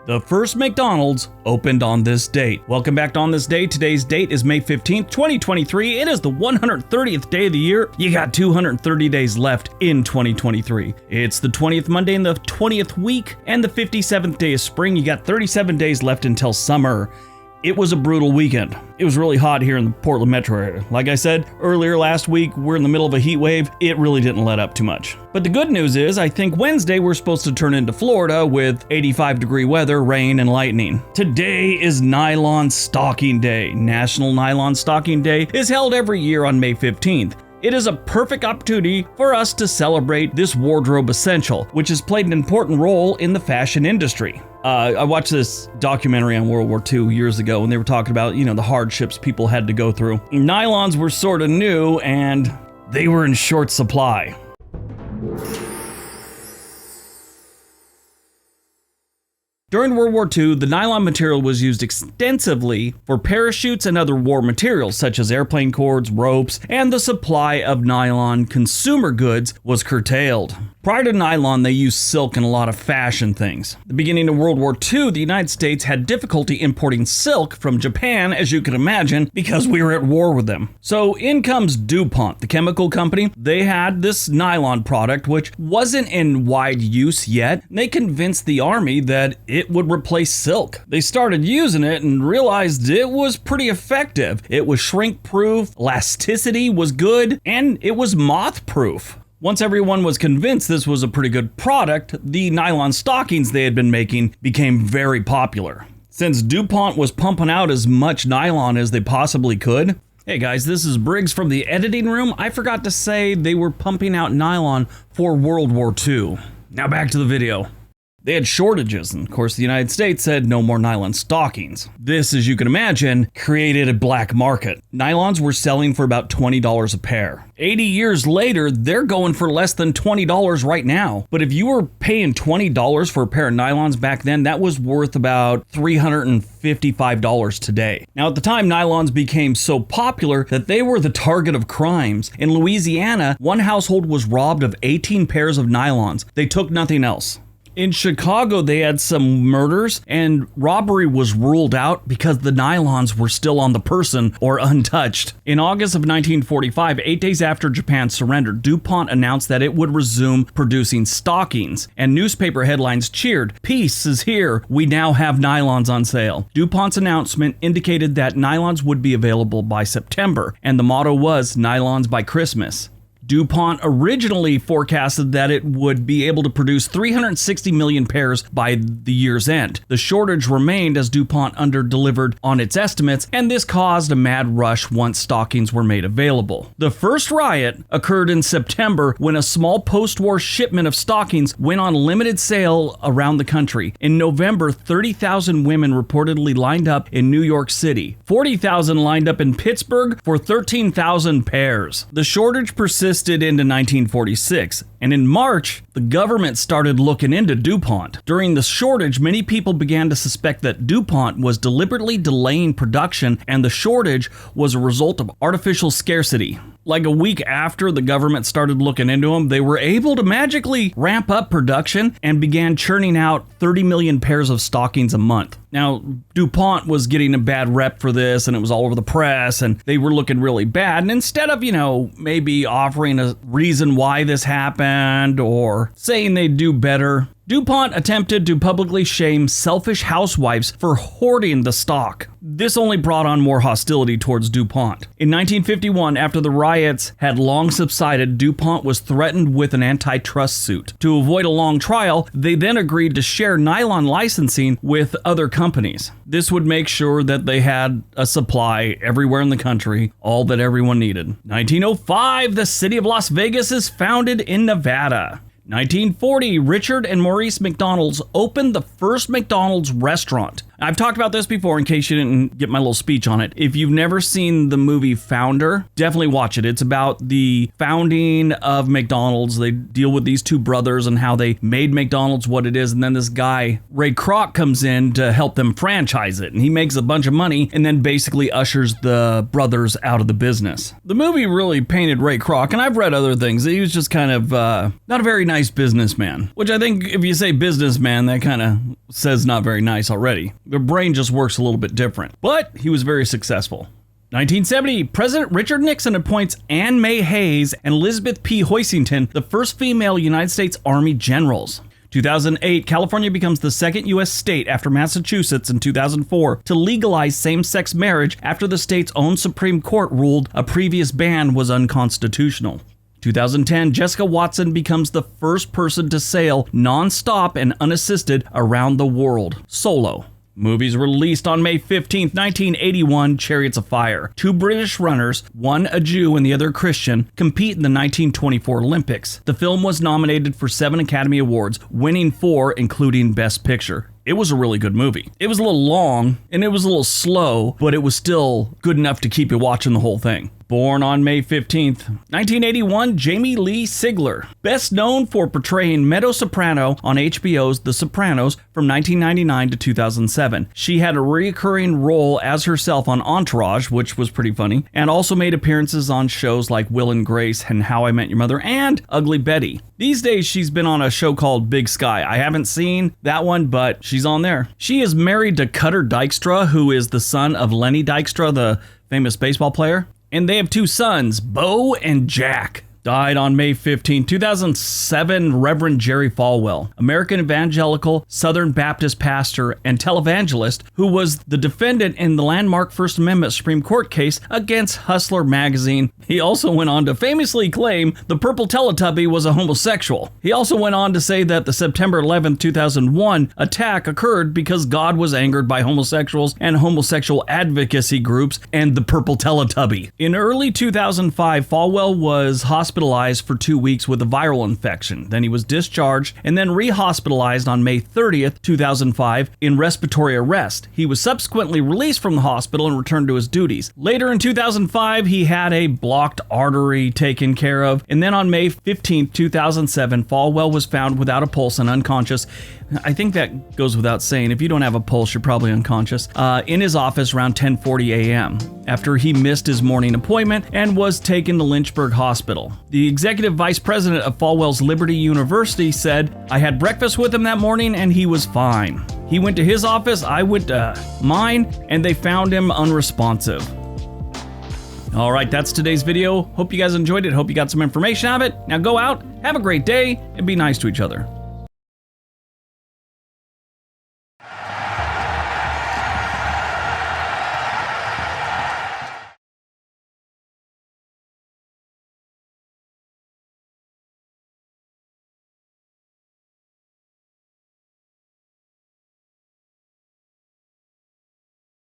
The first McDonald's opened on this date. Welcome back to On This Day. Today's date is May 15th, 2023. It is the 130th day of the year. You got 230 days left in 2023. It's the 20th Monday in the 20th week and the 57th day of spring. You got 37 days left until summer. It was a brutal weekend. It was really hot here in the Portland metro area. Like I said earlier last week, we're in the middle of a heat wave. It really didn't let up too much. But the good news is, I think Wednesday we're supposed to turn into Florida with 85-degree weather, rain, and lightning. Today is Nylon Stocking Day. National Nylon Stocking Day is held every year on May 15th. It is a perfect opportunity for us to celebrate this wardrobe essential, which has played an important role in the fashion industry. I watched this documentary on World War II years ago, and they were talking about, the hardships people had to go through. Nylons were sort of new, and they were in short supply. During World War II, the nylon material was used extensively for parachutes and other war materials, such as airplane cords, ropes, and the supply of nylon consumer goods was curtailed. Prior to nylon, they used silk in a lot of fashion things. At the beginning of World War II, the United States had difficulty importing silk from Japan, as you can imagine, because we were at war with them. So in comes DuPont, the chemical company. They had this nylon product, which wasn't in wide use yet. They convinced the army that it would replace silk. They started using it and realized it was pretty effective. It was shrink-proof, elasticity was good, and it was moth-proof. Once everyone was convinced this was a pretty good product, the nylon stockings they had been making became very popular. Since DuPont was pumping out as much nylon as they possibly could. Hey guys, this is Briggs from the editing room. I forgot to say they were pumping out nylon for World War II. Now back to the video. They had shortages, and of course the United States said no more nylon stockings. This, as you can imagine, created a black market. Nylons were selling for about $20 a pair. 80 years later, they're going for less than $20 right now. But if you were paying $20 for a pair of nylons back then, that was worth about $355 today. Now at the time, nylons became so popular that they were the target of crimes. In Louisiana, one household was robbed of 18 pairs of nylons. They took nothing else. In Chicago, they had some murders, and robbery was ruled out because the nylons were still on the person or untouched. In August of 1945, 8 days after Japan surrendered, DuPont announced that it would resume producing stockings, and newspaper headlines cheered, "Peace is here, we now have nylons on sale." DuPont's announcement indicated that nylons would be available by September, and the motto was "Nylons by Christmas." DuPont originally forecasted that it would be able to produce 360 million pairs by the year's end. The shortage remained as DuPont underdelivered on its estimates, and this caused a mad rush once stockings were made available. The first riot occurred in September when a small post-war shipment of stockings went on limited sale around the country. In November, 30,000 women reportedly lined up in New York City. 40,000 lined up in Pittsburgh for 13,000 pairs. The shortage persisted into 1946, and in March, the government started looking into DuPont. During the shortage, many people began to suspect that DuPont was deliberately delaying production, and the shortage was a result of artificial scarcity. Like a week after the government started looking into them, they were able to magically ramp up production and began churning out 30 million pairs of stockings a month. Now, DuPont was getting a bad rep for this, and it was all over the press, and they were looking really bad. And instead of, maybe offering a reason why this happened or saying they'd do better, DuPont attempted to publicly shame selfish housewives for hoarding the stock. This only brought on more hostility towards DuPont. In 1951, after the riots had long subsided, DuPont was threatened with an antitrust suit. To avoid a long trial, they then agreed to share nylon licensing with other companies. This would make sure that they had a supply everywhere in the country, all that everyone needed. 1905, the city of Las Vegas is founded in Nevada. 1940, Richard and Maurice McDonald's opened the first McDonald's restaurant. I've talked about this before in case you didn't get my little speech on it. If you've never seen the movie Founder, definitely watch it. It's about the founding of McDonald's. They deal with these two brothers and how they made McDonald's what it is. And then this guy, Ray Kroc, comes in to help them franchise it. And he makes a bunch of money and then basically ushers the brothers out of the business. The movie really painted Ray Kroc, and I've read other things. He was just kind of not a very nice businessman, which I think if you say businessman, that kind of says not very nice already. Their brain just works a little bit different. But he was very successful. 1970, President Richard Nixon appoints Anne May Hayes and Elizabeth P. Hoisington the first female United States Army generals. 2008, California becomes the second U.S. state after Massachusetts in 2004 to legalize same-sex marriage after the state's own Supreme Court ruled a previous ban was unconstitutional. 2010, Jessica Watson becomes the first person to sail non-stop and unassisted around the world, solo. Movies released on May 15, 1981, Chariots of Fire. Two British runners, one a Jew and the other a Christian, compete in the 1924 Olympics. The film was nominated for 7 Academy Awards, winning 4, including Best Picture. It was a really good movie. It was a little long and it was a little slow, but it was still good enough to keep you watching the whole thing. Born on May 15th, 1981, Jamie Lee Sigler. Best known for portraying mezzo-soprano on HBO's The Sopranos from 1999 to 2007. She had a recurring role as herself on Entourage, which was pretty funny, and also made appearances on shows like Will and Grace and How I Met Your Mother and Ugly Betty. These days, she's been on a show called Big Sky. I haven't seen that one, but she's on there. She is married to Cutter Dykstra, who is the son of Lenny Dykstra, the famous baseball player. And they have 2 sons, Bo and Jack. Died on May 15, 2007, Reverend Jerry Falwell, American evangelical Southern Baptist pastor and televangelist who was the defendant in the landmark First Amendment Supreme Court case against Hustler magazine. He also went on to famously claim the purple Teletubby was a homosexual. He also went on to say that the September 11, 2001 attack occurred because God was angered by homosexuals and homosexual advocacy groups and the purple Teletubby. In early 2005, Falwell was hospitalized for 2 weeks with a viral infection. Then he was discharged and then re-hospitalized on May 30th, 2005 in respiratory arrest. He was subsequently released from the hospital and returned to his duties. Later in 2005, he had a blocked artery taken care of. And then on May 15th, 2007, Falwell was found without a pulse and unconscious. I think that goes without saying. If you don't have a pulse, you're probably unconscious. In his office around 10:40 a.m. after he missed his morning appointment and was taken to Lynchburg Hospital. The executive vice president of Falwell's Liberty University said, "I had breakfast with him that morning and he was fine. He went to his office, I went to mine, and they found him unresponsive." All right, that's today's video. Hope you guys enjoyed it. Hope you got some information out of it. Now go out, have a great day, and be nice to each other.